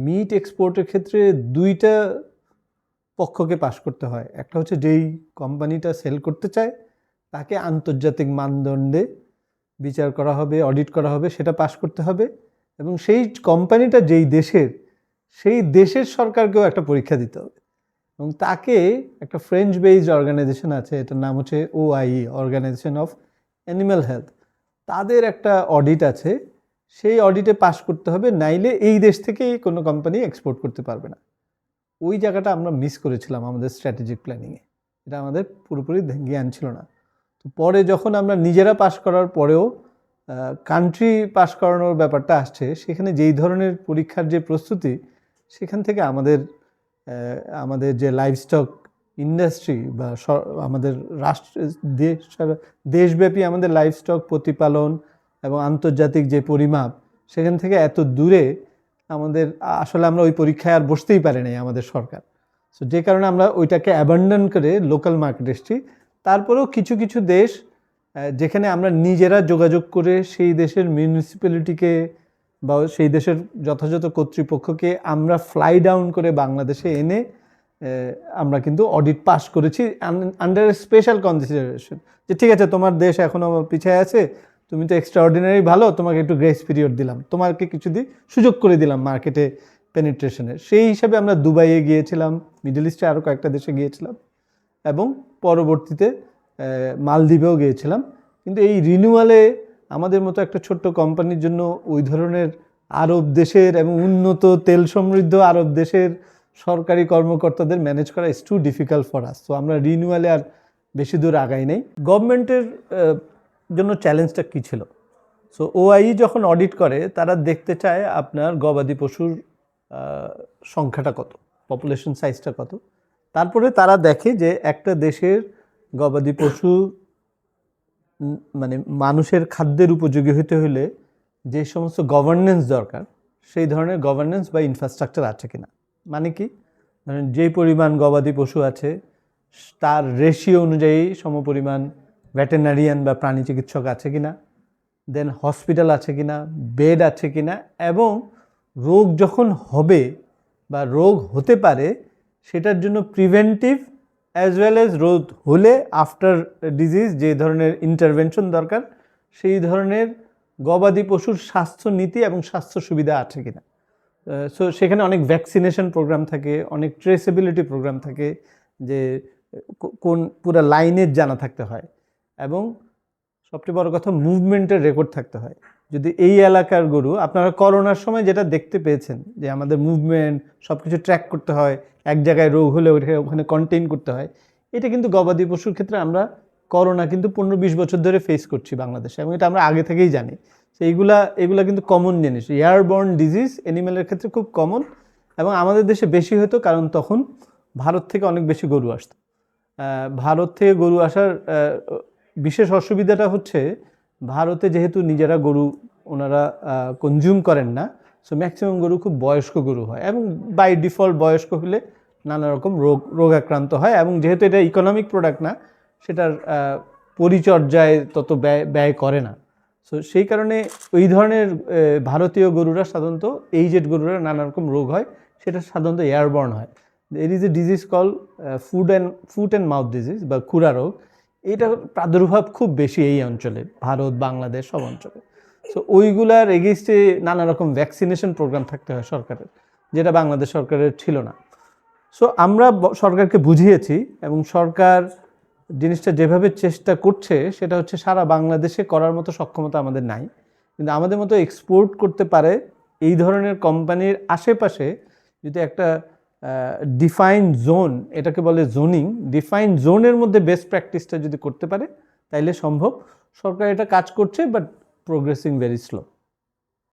Meet এক্সপোর্টের ক্ষেত্রে দুইটা পক্ষকে পাশ করতে হয়। একটা হচ্ছে যেই কোম্পানিটা সেল করতে চায় তাকে আন্তর্জাতিক মানদণ্ডে বিচার করা হবে, অডিট করা হবে, সেটা পাশ করতে হবে। এবং সেই কোম্পানিটা যেই দেশের, সেই দেশের সরকারকেও একটা পরীক্ষা দিতে হবে। এবং তাকে একটা ফ্রেঞ্চ বেসড অর্গানাইজেশন আছে, এটার নাম হচ্ছে OIE, organisation of animal health. তাদের একটা অডিট আছে, সেই অডিটে পাশ করতে হবে, নাইলে এই দেশ থেকেই কোনো কোম্পানি এক্সপোর্ট করতে পারবে না। ওই জায়গাটা আমরা মিস করেছিলাম আমাদের স্ট্র্যাটেজিক প্ল্যানিংয়ে, এটা আমাদের পুরোপুরি জ্ঞান ছিল না। তো পরে যখন আমরা নিজেরা পাশ করার পরেও কান্ট্রি পাশ করানোর ব্যাপারটা আসছে, সেখানে যেই ধরনের পরীক্ষার যে প্রস্তুতি, সেখান থেকে আমাদের যে লাইভস্টক ইন্ডাস্ট্রি বা আমাদের দেশব্যাপী আমাদের লাইভস্টক প্রতিপালন এবং আন্তর্জাতিক যে পরিমাপ, সেখান থেকে এত দূরে আমাদের আসলে আমরা ওই পরীক্ষায় আর বসতেই পারি নাই আমাদের সরকার। সো যে কারণে আমরা ওইটাকে অ্যাবান্ডন করে লোকাল মার্কেট এসছি। তারপরেও কিছু কিছু দেশ যেখানে আমরা নিজেরা যোগাযোগ করে সেই দেশের মিউনিসিপ্যালিটিকে বা সেই দেশের যথাযথ কর্তৃপক্ষকে আমরা ফ্লাই ডাউন করে বাংলাদেশে এনে আমরা কিন্তু অডিট পাস করেছি আন্ডার স্পেশাল কনসিডারেশন, যে ঠিক আছে তোমার দেশ এখনও পিছিয়ে আছে, তুমি তো এক্সট্রাঅর্ডিনারি ভালো, তোমাকে একটু গ্রেস পিরিয়ড দিলাম, তোমাকে কিছু সুযোগ করে দিলাম মার্কেটে পেনিট্রেশনের। সেই হিসাবে আমরা দুবাইয়ে গিয়েছিলাম, মিডল ইস্টে আরও কয়েকটা দেশে গিয়েছিলাম এবং পরবর্তীতে মালদ্বীপেও গিয়েছিলাম। কিন্তু এই রিনিউয়ালে আমাদের মতো একটা ছোট্ট কোম্পানির জন্য ওই ধরনের আরব দেশের এবং উন্নত তেল সমৃদ্ধ আরব দেশের সরকারি কর্মকর্তাদের ম্যানেজ করা is too difficult for us. তো আমরা রিনিউয়ালে আর বেশি দূর আগাই নাই। গভর্নমেন্টের জন্য চ্যালেঞ্জটা কী ছিল? সো OIE যখন অডিট করে, তারা দেখতে চায় আপনার গবাদি পশুর সংখ্যাটা কত, পপুলেশন সাইজটা কত। তারপরে তারা দেখে যে একটা দেশের গবাদি পশু মানে মানুষের খাদ্যের উপযোগী হতে হলে যে সমস্ত গভর্নেন্স দরকার, সেই ধরনের গভর্নেন্স বা ইনফ্রাস্ট্রাকচার আছে কিনা। মানে কি, ধরেন যেই পরিমাণ গবাদি পশু আছে তার রেশিও অনুযায়ী সমপরিমাণ ভেটেরিনারিয়ান বা প্রাণী চিকিৎসক আছে কিনা, দেন হসপিটাল আছে কিনা, বেড আছে কিনা, এবং রোগ যখন হবে বা রোগ হতে পারে সেটার জন্য প্রিভেন্টিভ অ্যাজ ওয়েল অ্যাজ রোগ হলে আফটার ডিজিজ যে ধরনের ইন্টারভেনশন দরকার, সেই ধরনের গবাদি পশুর স্বাস্থ্য নীতি এবং স্বাস্থ্য সুবিধা আছে কিনা। সো সেখানে অনেক ভ্যাকসিনেশন প্রোগ্রাম থাকে, অনেক ট্রেসেবিলিটি প্রোগ্রাম থাকে, যে কোন পুরো লাইনের জানা থাকতে হয়, এবং সবচেয়ে বড় কথা মুভমেন্টের রেকর্ড থাকতে হয়। যদি এই এলাকার গরু, আপনারা করোনার সময় যেটা দেখতে পেয়েছেন যে আমাদের মুভমেন্ট সব কিছু ট্র্যাক করতে হয়, এক জায়গায় রোগ হলে ওখানে কন্টেইন করতে হয়, এটা কিন্তু গবাদি পশুর ক্ষেত্রে আমরা করোনা কিন্তু 15-20 বছর ধরে ফেস করছি বাংলাদেশে, এবং এটা আমরা আগে থেকেই জানি। তো এগুলা কিন্তু কমন জিনিস। এয়ারবর্ন ডিজিজ অ্যানিমেলের ক্ষেত্রে খুব কমন, এবং আমাদের দেশে বেশি হতো কারণ তখন ভারত থেকে অনেক বেশি গরু আসতো। ভারত থেকে গরু আসার বিশেষ অসুবিধাটা হচ্ছে, ভারতে যেহেতু নিজেরা গরু ওনারা কনজিউম করেন না, সো ম্যাক্সিমাম গরু খুব বয়স্ক গরু হয়, এবং বাই ডিফল্ট বয়স্ক হলে নানা রকম রোগ আক্রান্ত হয়, এবং যেহেতু এটা ইকোনমিক প্রোডাক্ট না, সেটার পরিচর্যায় তত ব্যয় করে না। সো সেই কারণে ওই ধরনের ভারতীয় গরুরা সাধারণত, এইজেড গরুরা নানা রকম রোগ হয়, সেটা সাধারণত এয়ারবর্ন হয়। এর is a disease call foot and mouth disease বা খুরা রোগ। এইটার প্রাদুর্ভাব খুব বেশি এই অঞ্চলে, ভারত, বাংলাদেশ সব অঞ্চলে। সো ওইগুলার এগেইনস্টে নানা রকম ভ্যাকসিনেশন প্রোগ্রাম থাকতে হয় সরকারের, যেটা বাংলাদেশ সরকারের ছিল না। সো আমরা সরকারকে বুঝিয়েছি, এবং সরকার জিনিসটা যেভাবে চেষ্টা করছে সেটা হচ্ছে সারা বাংলাদেশে করার মতো সক্ষমতা আমাদের নাই, কিন্তু আমাদের মতো এক্সপোর্ট করতে পারে এই ধরনের কোম্পানির আশেপাশে যদি একটা ডিফাইন জোন, এটাকে বলে জোনিং, ডিফাইন জোনের মধ্যে বেস্ট প্র্যাকটিসটা যদি করতে পারে তাইলে সম্ভব। সরকার এটা কাজ করছে, বাট প্রোগ্রেসিং ভেরি স্লো।